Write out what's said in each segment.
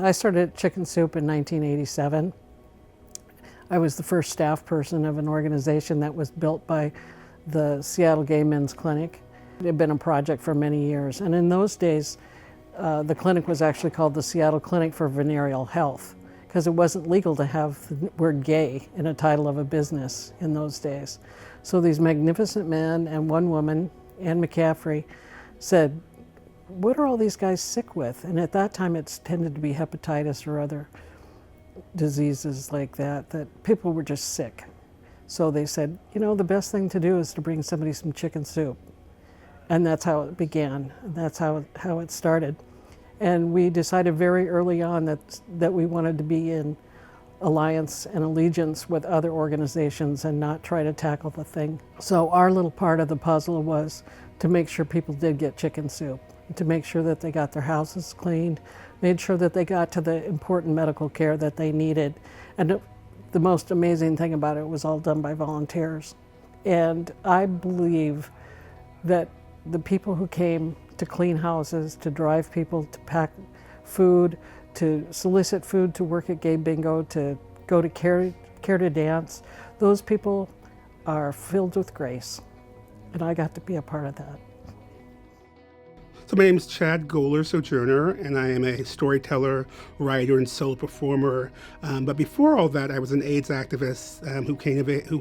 I started Chicken Soup in 1987. I was the first staff person of an organization that was built by the Seattle Gay Men's Clinic. It had been a project for many years, and in those days, the clinic was actually called the Seattle Clinic for Venereal Health, because it wasn't legal to have the word gay in a title of a business in those days. So these magnificent men and one woman, Ann McCaffrey, said, what are all these guys sick with? And at that time it tended to be hepatitis or other diseases like that people were just sick. So they said, you know, the best thing to do is to bring somebody some chicken soup. And that's how it began. That's how it started. And we decided very early on that we wanted to be in alliance and allegiance with other organizations and not try to tackle the thing. So our little part of the puzzle was to make sure people did get chicken soup, to make sure that they got their houses cleaned, made sure that they got to the important medical care that they needed. And the most amazing thing about it was all done by volunteers. And I believe that the people who came to clean houses, to drive people, to pack food, to solicit food, to work at Gay Bingo, to go to Care to Dance, those people are filled with grace. And I got to be a part of that. So my name is Chad Goller-Sojourner, and I am a storyteller, writer, and solo performer. But before all that, I was an AIDS activist who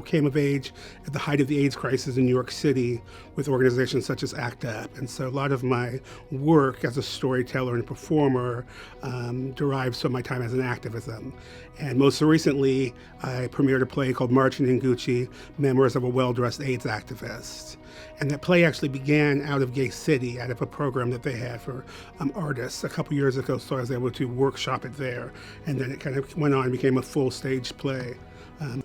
came of age at the height of the AIDS crisis in New York City with organizations such as ACT UP. And so a lot of my work as a storyteller and performer derives from my time as an activism. And most recently, I premiered a play called Marching in Gucci, Memoirs of a Well-Dressed AIDS Activist. And that play actually began out of Gay City, out of a program that they had for artists a couple years ago, so I was able to workshop it there. And then it kind of went on and became a full stage play.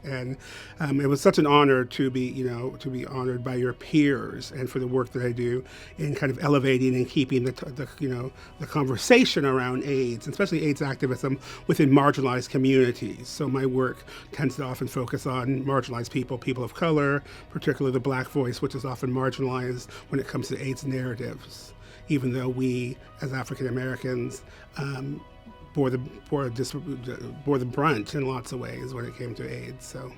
And it was such an honor to be honored by your peers and for the work that I do in kind of elevating and keeping the conversation around AIDS, especially AIDS activism within marginalized communities. So my work tends to often focus on marginalized people of color, particularly the Black voice, which is often marginalized when it comes to AIDS narratives, even though we as African Americans bore the brunt in lots of ways when it came to AIDS. So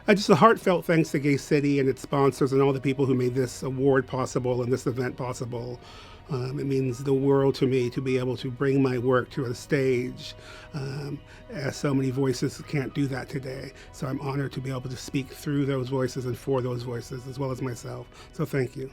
just a heartfelt thanks to Gay City and its sponsors and all the people who made this award possible and this event possible. It means the world to me to be able to bring my work to a stage, as so many voices can't do that today. So I'm honored to be able to speak through those voices and for those voices as well as myself. So thank you.